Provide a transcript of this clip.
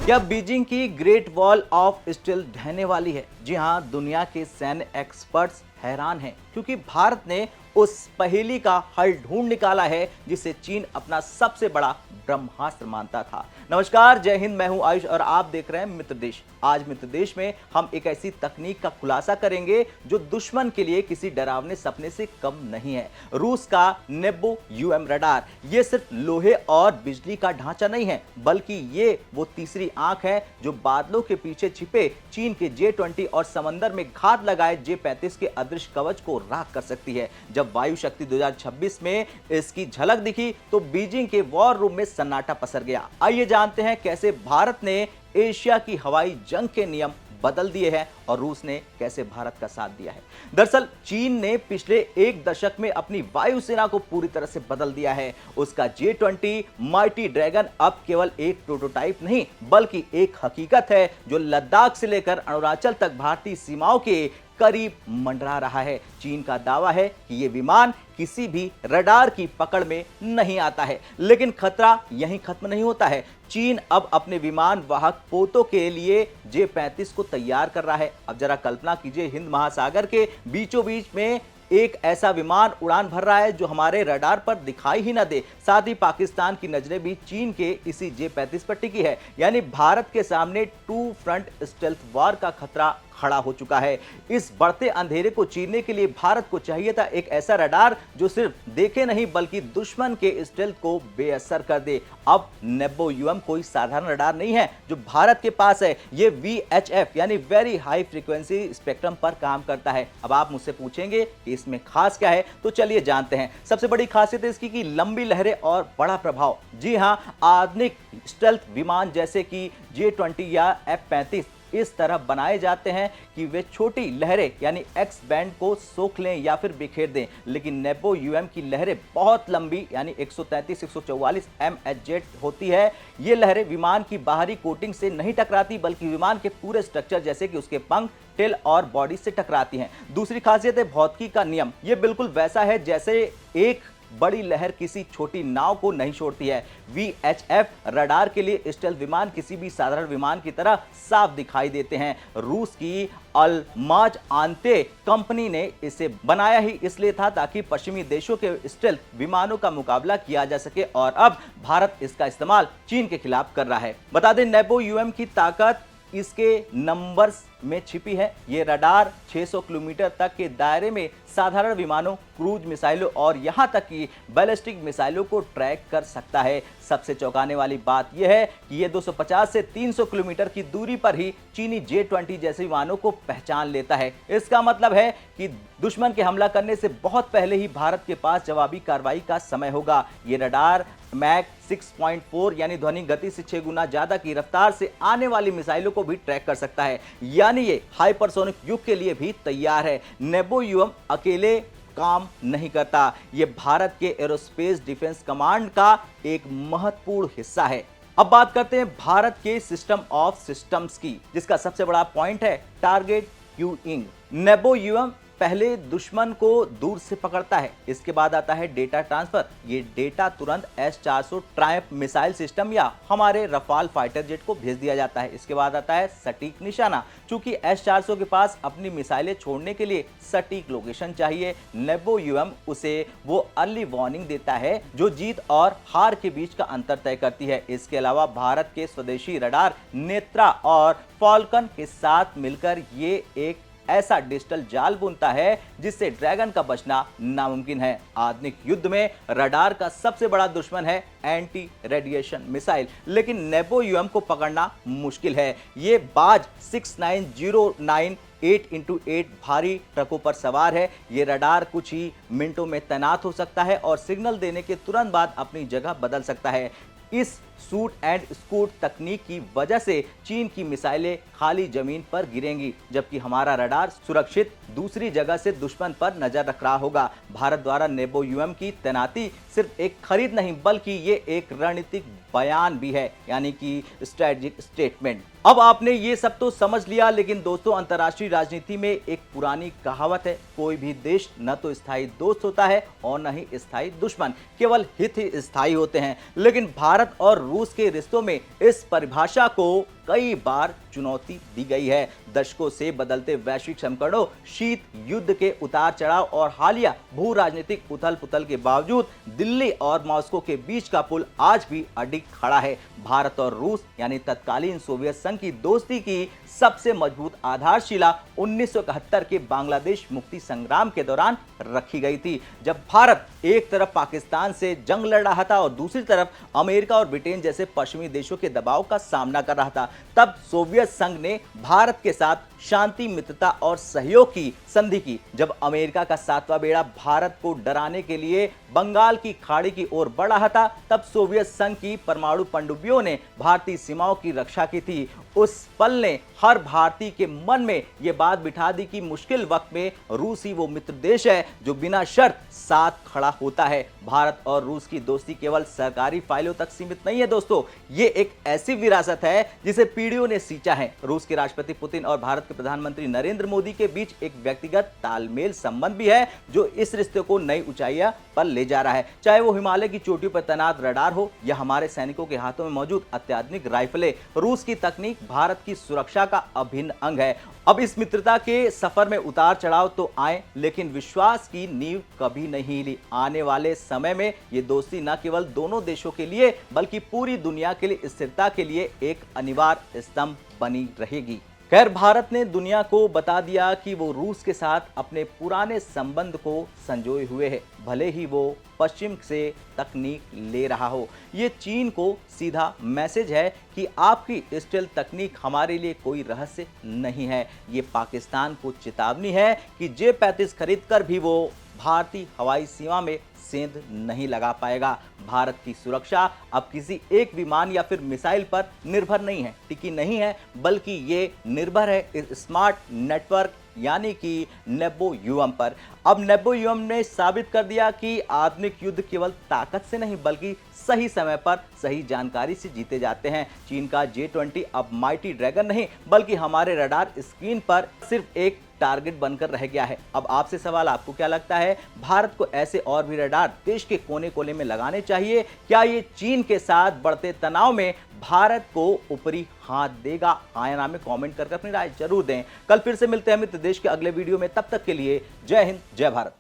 क्या बीजिंग की great wall of steel ढहने वाली है? जी हां, दुनिया के सैन्य एक्सपर्ट्स हैरान हैं क्योंकि भारत ने उस पहेली का हल ढूंढ निकाला है जिसे चीन अपना सबसे बड़ा ब्रह्मास्त्र मानता था। नमस्कार, जय हिंद, मैं हूं आयुष और आप देख रहे हैं मित्र देश। आज मित्र देश में हम एक ऐसी तकनीक का खुलासा करेंगे जो दुश्मन के लिए किसी डरावने सपने से कम नहीं है। रूस का नेबो यूएम रडार। ये सिर्फ लोहे और बिजली का ढांचा नहीं है, बल्कि ये वो तीसरी आंख है जो बादलों के पीछे छिपे चीन के J-20 और समंदर में घात लगाए J-35 के अदृश्य कवच को राख कर सकती है। जब वायु शक्ति 2026 में इसकी झलक दिखी तो बीजिंग के वॉर रूम में सन्नाटा पसर गया। आइए जानते हैं कैसे भारत ने एशिया की हवाई जंग के नियम बदल दिए हैं और रूस ने कैसे भारत का साथ दिया है। दरअसल चीन ने पिछले एक दशक में अपनी वायुसेना को पूरी तरह से बदल दिया है। उसका J-20 माइटी ड्रैगन अब केवल एक प्रोटोटाइप नहीं बल्कि एक हकीकत है जो लद्दाख से लेकर अरुणाचल तक भारतीय सीमाओं के करीब मंडरा रहा है। चीन का दावा है कि यह विमान किसी भी रडार की पकड़ में नहीं आता है, लेकिन खतरा यहीं खत्म नहीं होता है। चीन अब अपने विमान वाहक पोतों के लिए J-35 को तैयार कर रहा है। अब जरा कल्पना कीजिए, हिंद महासागर के बीचों बीच में एक ऐसा विमान उड़ान भर रहा है जो हमारे रडार पर दिखाई ही ना दे। साथ ही पाकिस्तान की नजरें भी चीन के इसी J-35 पर टिकी है। यानी भारत के सामने टू फ्रंट स्टेल्थ वॉर का खतरा खड़ा हो चुका है। इस बढ़ते अंधेरे को चीरने के लिए भारत को चाहिए था एक ऐसा रडार जो सिर्फ देखे नहीं बल्कि दुश्मन के स्टेल्थ को बेअसर कर दे। अब नेबो यूएम कोई साधारण रडार नहीं है जो भारत के पास है। ये VHF यानी वेरी हाई फ्रीक्वेंसी स्पेक्ट्रम पर काम करता है। अब आप मुझसे पूछेंगे कि इसमें खास क्या है, तो चलिए जानते हैं। सबसे बड़ी खासियत है इसकी कि लंबी लहरें और बड़ा प्रभाव। जी हां, आधुनिक स्टेल्थ विमान जैसे कि J-20 या F-35 इस तरह बनाए जाते हैं कि वे छोटी लहरें यानी एक्स बैंड को सोख लें या फिर बिखेर दें, लेकिन नेबो यूएम की लहरें बहुत लंबी यानी 133-144 MHz होती है। ये लहरें विमान की बाहरी कोटिंग से नहीं टकराती बल्कि विमान के पूरे स्ट्रक्चर जैसे कि उसके पंख, टेल और बॉडी से टकराती हैं। दूसरी खासियत है भौतिकी का नियम। ये बिल्कुल वैसा है जैसे एक बड़ी लहर किसी छोटी नाव को नहीं छोड़ती है। VHF रडार के लिए स्टेल्थ विमान किसी भी साधारण विमान की तरह साफ दिखाई देते हैं। रूस की अल्माज आंते कंपनी ने इसे बनाया ही इसलिए था ताकि पश्चिमी देशों के स्टेल्थ विमानों का मुकाबला किया जा सके और अब भारत इसका इस्तेमाल चीन के खिलाफ कर रहा है। बता दें, नेबो यूएम की ताकत इसके नंबर्स में छिपी है। ये रडार 600 किलोमीटर तक के दायरे में साधारण विमानों, क्रूज मिसाइलों और यहां तक कि बैलिस्टिक मिसाइलों को ट्रैक कर सकता है। सबसे चौंकाने वाली बात यह है कि ये 250 से 300 किलोमीटर की दूरी पर ही चीनी J-20 जैसे विमानों को पहचान लेता है। इसका मतलब है कि दुश्मन के हमला करने से बहुत पहले ही भारत के पास जवाबी कार्रवाई का समय होगा। ये रडार मैक 6.4 यानी ध्वनि गति से 6 गुना ज्यादा की रफ्तार से आने वाली मिसाइलों को भी ट्रैक कर सकता है। यानी ये हाइपरसोनिक युग के लिए भी तैयार है। नेबो यूएम अकेले काम नहीं करता, ये भारत के एरोस्पेस डिफेंस कमांड का एक महत्वपूर्ण हिस्सा है। अब बात करते हैं भारत के सिस्टम ऑफ सिस्टम्स की, जिसका सबसे बड़ा पॉइंट है टारगेट क्यूइंग। नेबो यूएम पहले दुश्मन को दूर से पकड़ता है, इसके बाद आता है डेटा ट्रांसफर। ये डेटा तुरंत S-400 ट्रायम्फ मिसाइल सिस्टम या हमारे रफाल फाइटर जेट को भेज दिया जाता है। इसके बाद आता है सटीक निशाना। चूंकि S-400 के पास अपनी मिसाइलें छोड़ने के लिए सटीक लोकेशन चाहिए, नेबो यूएम उसे वो अर्ली वार्निंग देता है जो जीत और हार के बीच का अंतर तय करती है। इसके अलावा भारत के स्वदेशी रडार नेत्रा और फॉल्कन के साथ मिलकर ये एक ऐसा डिजिटल जाल बुनता है जिससे ड्रैगन का बचना नामुमकिन है। आधुनिक युद्ध में रडार का सबसे बड़ा दुश्मन है एंटी रेडिएशन मिसाइल, लेकिन नेबो यूएम को पकड़ना मुश्किल है। ये बाज 6909 8x8 भारी ट्रकों पर सवार है। ये रडार कुछ ही मिनटों में तैनात हो सकता है और सिग्नल देने के तुरंत बाद अपनी जगह बदल सकता है। इस शूट एंड स्कूट तकनीक की वजह से चीन की मिसाइलें खाली जमीन पर गिरेंगी, जबकि हमारा रडार सुरक्षित दूसरी जगह से दुश्मन पर नजर रख रहा होगा। भारत द्वारा नेबो यूएम की तैनाती सिर्फ एक खरीद नहीं बल्कि ये एक रणनीतिक बयान भी है, यानी कि स्ट्रेटेजिक स्टेटमेंट। अब आपने ये सब तो समझ लिया, लेकिन दोस्तों अंतर्राष्ट्रीय राजनीति में एक पुरानी कहावत है, कोई भी देश न तो स्थायी दोस्त होता है और न ही स्थायी दुश्मन, केवल हित ही स्थायी होते हैं। लेकिन भारत और रूस के रिश्तों में इस परिभाषा को कई बार चुनौती दी गई है। दशकों से बदलते वैश्विक समीकरणों, शीत युद्ध के उतार चढ़ाव और हालिया भू राजनीतिक उथल पुथल के बावजूद दिल्ली और मॉस्को के बीच का पुल आज भी अडिग खड़ा है। भारत और रूस यानी तत्कालीन सोवियत संघ की दोस्ती की सबसे मजबूत आधारशिला 1971 के बांग्लादेश मुक्ति संग्राम के दौरान रखी गई थी, जब भारत एक तरफ पाकिस्तान से जंग लड़ रहा था और दूसरी तरफ अमेरिका और ब्रिटेन जैसे पश्चिमी देशों के दबाव का सामना कर रहा था। तब सोवियत संघ ने भारत के साथ शांति, मित्रता और सहयोग की संधि की। जब अमेरिका का सातवां बेड़ा भारत को डराने के लिए बंगाल की खाड़ी की ओर बढ़ रहा था, तब सोवियत संघ की परमाणु पनडुब्बियों ने भारतीय सीमाओं की रक्षा की थी। उस पल ने हर भारतीय के मन में यह बात बिठा दी कि मुश्किल वक्त में रूस ही वो मित्र देश है जो बिना शर्त साथ खड़ा होता है। भारत और रूस की दोस्ती केवल सरकारी फाइलों तक सीमित नहीं है दोस्तों, ये एक ऐसी विरासत है जिसे पीढ़ियों ने सींचा है। रूस के राष्ट्रपति पुतिन और भारत के प्रधानमंत्री नरेंद्र मोदी के बीच एक व्यक्तिगत तालमेल संबंध भी है जो इस रिश्ते को नई ऊंचाइयों पर ले जा रहा है। चाहे वो हिमालय की चोटियों पर तैनात रडार हो या हमारे सैनिकों के हाथों में मौजूद अत्याधुनिक राइफलें, रूस की तकनीक भारत की सुरक्षा का अभिन्न अंग है। अब इस मित्रता के सफर में उतार चढ़ाव तो आए, लेकिन विश्वास की नींव कभी नहीं हिली। आने वाले समय में ये दोस्ती न केवल दोनों देशों के लिए बल्कि पूरी दुनिया के लिए स्थिरता के लिए एक अनिवार्य स्तंभ बनी रहेगी। खैर, भारत ने दुनिया को बता दिया कि वो रूस के साथ अपने पुराने संबंध को संजोए हुए है, भले ही वो पश्चिम से तकनीक ले रहा हो। ये चीन को सीधा मैसेज है कि आपकी स्टील तकनीक हमारे लिए कोई रहस्य नहीं है। ये पाकिस्तान को चेतावनी है कि J-35 खरीदकर भी वो भारतीय हवाई सीमा में सेंध नहीं लगा पाएगा। भारत की सुरक्षा अब किसी एक विमान या फिर मिसाइल पर निर्भर नहीं है, टिकी नहीं है, बल्कि ये निर्भर है इस स्मार्ट नेटवर्क यानी कि नेबोयुअम पर। अब नेबोयुअम ने साबित कर दिया कि आधुनिक युद्ध केवल ताकत से नहीं बल्कि सही समय पर सही जानकारी से जीते जाते हैं। चीन का J-20 अब माइटी ड्रैगन नहीं बल्कि हमारे रडार स्क्रीन पर सिर्फ एक टारगेट बनकर रह गया है। अब आपसे सवाल, आपको क्या लगता है, भारत को ऐसे और भी रडार देश के कोने कोने में लगाने चाहिए? क्या ये चीन के साथ बढ़ते तनाव में भारत को ऊपरी हाथ देगा? आया नाम में कमेंट करके अपनी राय जरूर दें। कल फिर से मिलते हैं मित्र देश के अगले वीडियो में, तब तक के लिए जय हिंद, जय भारत।